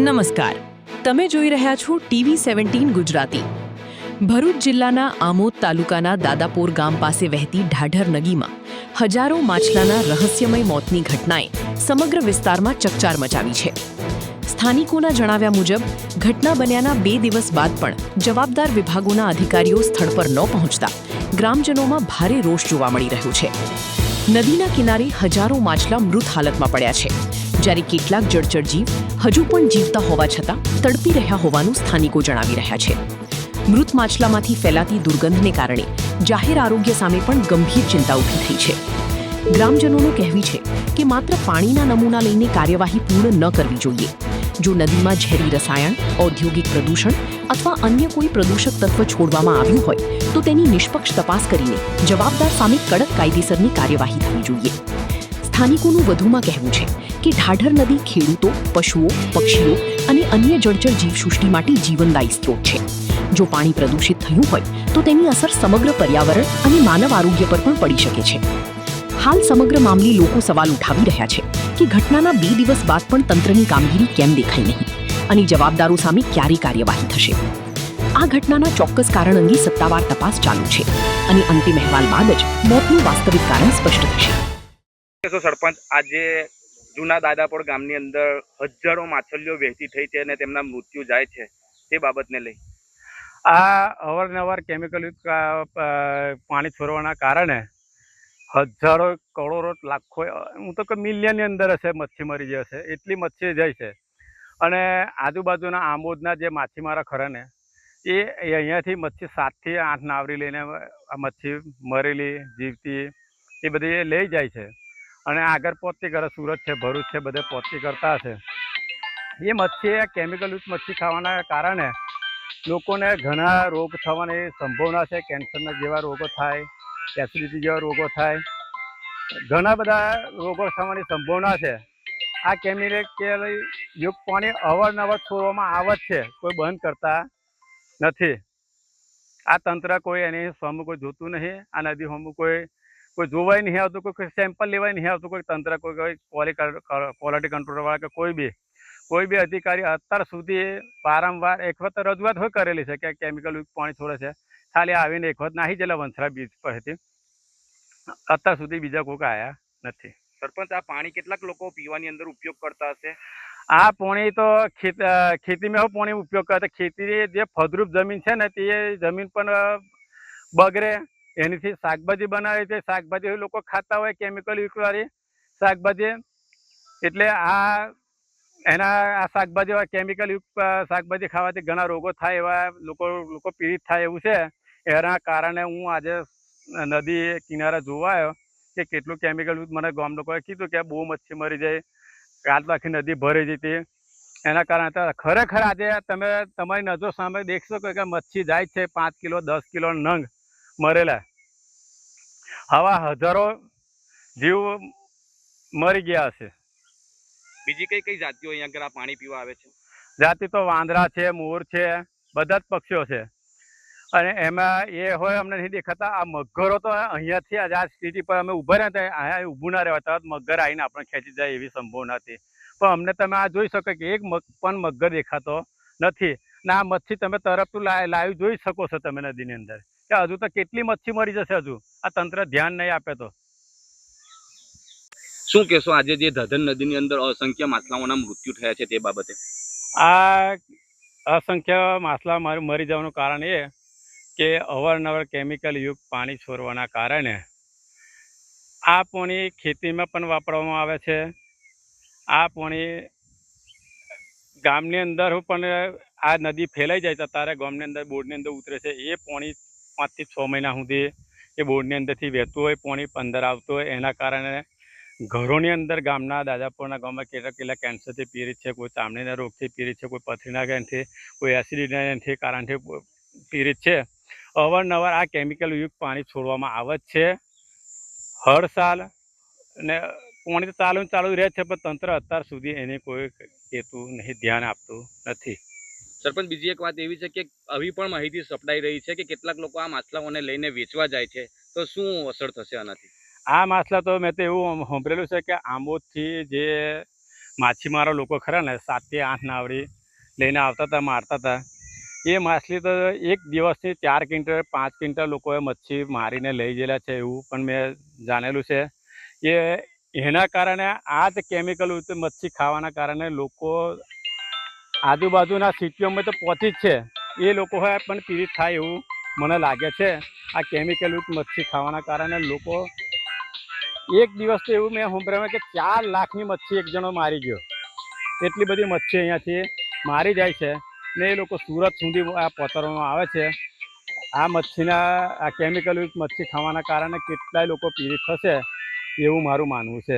નમસ્કાર, તમે જોઈ રહ્યા છો TV17 ગુજરાતી। ભરૂચ જિલ્લાના આમોદ તાલુકાના દાદાપોર ગામ પાસે વહેતી ઢાઢર નદીમાં હજારો માછલાના રહસ્યમય મોતની ઘટનાએ સમગ્ર વિસ્તારમાં ચકચાર મચાવી છે। સ્થાનિકોના જણાવ્યા મુજબ ઘટના બન્યાના 2 દિવસ બાદ પણ જવાબદાર વિભાગોના અધિકારીઓ સ્થળ પર ન પહોંચતા ગ્રામજનોમાં ભારે રોષ જોવા મળી રહ્યો છે। નદીના કિનારે હજારો માછલા મૃત હાલતમાં પડ્યા છે, જ્યારે કેટલાક જળચર જીવ હજુ પણ જીવતા હોવા છતાં તડપી રહ્યા હોવાનું સ્થાનિકો જણાવી રહ્યા છે। મૃત માછલામાંથી ફેલાતી દુર્ગંધને કારણે જાહેર આરોગ્ય સામે પણ ગંભીર ચિંતા ઊભી થઈ છે। ગ્રામજનોનું કહેવું છે કે માત્ર પાણીના નમૂના લઈને કાર્યવાહી પૂર્ણ ન કરવી જોઈએ। જો નદીમાં ઝેરી રસાયણ, ઔદ્યોગિક પ્રદૂષણ અથવા અન્ય કોઈ પ્રદૂષક તત્વ છોડવામાં આવ્યું હોય તો તેની નિષ્પક્ષ તપાસ કરીને જવાબદાર સામે કડક કાયદેસરની કાર્યવાહી થવી જોઈએ। સ્થાનિકોનું વધુમાં કહેવું છે કે ઢાઢર નદી ખેડૂતો, પશુઓ, પક્ષીઓ અને અન્ય જળચર જીવસૃષ્ટિ માટે જીવનદાયી સ્ત્રોત છે। જો પાણી પ્રદૂષિત થયું હોય તો તેની અસર સમગ્ર પર્યાવરણ અને માનવ આરોગ્ય પર પણ પડી શકે છે। હાલ સમગ્ર મામલે લોકો સવાલ ઉઠાવી રહ્યા છે કે ઘટનાના 2 દિવસ બાદ પણ તંત્રની કામગીરી કેમ દેખાઈ નહીં અને જવાબદારો સામે ક્યારે કાર્યવાહી થશે। આ ઘટનાના ચોક્કસ કારણ અંગે સત્તાવાર તપાસ ચાલુ છે અને અંતિમ અહેવાલ બાદ જ મોતનું વાસ્તવિક કારણ સ્પષ્ટ થશે। સરપંચ, આજે જૂના દાદાપોર ગામની અંદર હજારો માછલીઓ વહેતી થઈ છે અને તેમના મૃત્યુ જાય છે, તે બાબતને લઈ આ અવારનવાર કેમિકલયુક્ત પાણી છોડવાના કારણે હજારો, કરોડો, લાખો, હું તો કે મિલિયનની અંદર હશે મચ્છી મરી જશે, એટલી મચ્છી જાય છે। અને આજુબાજુના આમોદના જે માછીમારા ખરા ને એ અહીંયાથી મચ્છી 7 થી 8 નાવરી લઈને આ મચ્છી મરેલી, જીવતી એ બધી લઈ જાય છે અને આગળ પહોંચતી કરે, સુરત છે, ભરૂચ છે, બધે પહોંચતી કરતા હશે। એ મચ્છી, કેમિકલયુક્ત મચ્છી ખાવાના કારણે લોકોને ઘણા રોગ થવાની સંભાવના છે। કેન્સરના જેવા રોગો થાય, એસિડિટી જેવા રોગો થાય, ઘણા બધા રોગો થવાની સંભાવના છે। આ કેમિકલયુક્ત પાણી અવારનવાર છોડવામાં આવે જ છે, કોઈ બંધ કરતા નથી। આ તંત્ર કોઈ એની સામે કોઈ જોતું નહીં, આ નદી સામે કોઈ જોવાય નહીં આવતું, કોઈ સેમ્પલ લેવાય નહીં આવતું, કોઈ તંત્ર, કોઈ ક્વોલિટી કંટ્રોલવાળા કે કોઈ બી અધિકારી અત્યાર સુધી વારંવાર એક વખત રજૂઆત હોય કરેલી છે કે કેમિકલયુક્ત પાણી છોડે છે, ખાલી આવીને એક વખત નાહી ગયેલા વંથરા બીચ પરથી, અત્યાર સુધી બીજા કોઈ આવ્યા નથી। સરપંચ, આ પાણી કેટલાક લોકો પીવાની અંદર ઉપયોગ કરતા હશે? આ પાણી તો ખેતીમાં પાણી ઉપયોગ કરતા, ખેતી જે ફળદ્રુપ જમીન છે ને તે જમીન પણ બગડે, એનીથી શાકભાજી બનાવે છે, શાકભાજી લોકો ખાતા હોય કેમિકલયુક્ત વાળી શાકભાજી, એટલે આ શાકભાજી કેમિકલયુક્ત શાકભાજી ખાવાથી ઘણા રોગો થાય, એવા લોકો પીડિત થાય એવું છે। એના કારણે હું આજે નદી કિનારે જોવા આવ્યો કે કેટલું કેમિકલયુક્ત, મને ગામ લોકોએ કીધું કે બહુ મચ્છી મરી જાય, કાલ આખી નદી ભરાઈ જતી। એના કારણે ખરેખર આજે તમે તમારી નજર સામે દેખશો કે મચ્છી જાય છે 5 કિલો 10 કિલો નંગ મરેલા, હવા હજારો જીવ મરી ગયા હશે। બીજી કઈ જાતિઓ અહીંયા આગળ આ પાણી પીવા આવે છે? જાતિ તો વાંદરા છે, મોર છે, બધા જ પક્ષીઓ છે અને એમાં એ હોય અમને નહીં દેખાતા। આ મગરો તો અહીંયાથી આ સિટી પર અમે ઊભા રહ્યા હતા, અહીંયા ઊભું ના રહેવા, તરત મગર આવીને આપણે ખેંચી જાય એવી સંભાવના હતી, પણ અમને તમે આ જોઈ શકો કે એક પણ મગર દેખાતો નથી ને આ મચ્છી તમે તરફથી લાઈવ જોઈ શકો છો તમે નદીની અંદર કે હજુ તો કેટલી મચ્છી મરી જશે હજુ આ તંત્ર ધ્યાન નહીં આપે તો। શું કહેશો આજે જે ઢાઢર નદીની અંદર અસંખ્ય માછલાઓના મૃત્યુ થયા છે તે બાબતે? આ અસંખ્ય માછલા મરી જવાનું કારણ એ કે અવારનવાર કેમિકલયુક્ત પાણી છોડવાના કારણે આ પાણી ખેતીમાં પણ વાપરવામાં આવે છે। આ પાણી ગામની અંદર પણ આ નદી ફેલાઈ જાય તો ત્યારે ગામની અંદર બોર્ડની અંદર ઉતરે છે, એ પાણી 5 થી 6 મહિના સુધી એ બોર્ડની અંદરથી વહેતું હોય, પાણી અંદર આવતું હોય, એના કારણે ઘરોની અંદર ગામના દાદાપુરના ગામમાં કેટલા કેન્સરથી પીડિત છે, કોઈ ચામડીના રોગથી પીડિત છે, કોઈ પથરીના કારણથી, કોઈ એસિડિટીના કારણથી પીડિત છે। અવારનવાર આ કેમિકલયુક્ત પાણી છોડવામાં આવે જ છે હર સાલ, ને પાણી તો ચાલુ રહે છે, પણ તંત્ર અત્યાર સુધી એને કોઈ કહેતું નહીં, ધ્યાન આપતું નથી। સરપંચ, બીજી એક વાત એવી છે કે આવી પણ માહિતી સપડાઈ રહી છે કે કેટલાક લોકો આ માછલાઓને લઈને વેચવા જાય છે, તો શું અસર થશે આનાથી? આ માછલા તો મેં તો એવું સાંભળેલું છે કે આમોદથી જે માછીમારો લોકો ખરા ને 7 થી 8 નાવડી લઈને આવતા હતા, મારતા હતા. એ માછલી તો એક દિવસની 4 ક્વિન્ટલ 5 ક્વિન્ટલ લોકોએ મચ્છી મારીને લઈ ગયેલા છે, એવું પણ મેં જાણેલું છે. એના કારણે આ જ કેમિકલ મચ્છી ખાવાના કારણે લોકો આજુબાજુના સિટીઓમાં તો પહોંચી જ છે, એ લોકો હોય પણ પીડિત થાય એવું મને લાગે છે. આ કેમિકલયુક્ત મચ્છી ખાવાના કારણે લોકો એક દિવસ તો એવું મેં સાંભળ્યું કે 4 લાખની મચ્છી એક જણો મારી ગયો. એટલી બધી મચ્છી અહીંયાથી મારી જાય છે ને એ લોકો સુરત સુધી આ પહોંચાડવામાં આવે છે. આ મચ્છીના આ કેમિકલયુક્ત મચ્છી ખાવાના કારણે કેટલાય લોકો પીડિત થશે એવું મારું માનવું છે.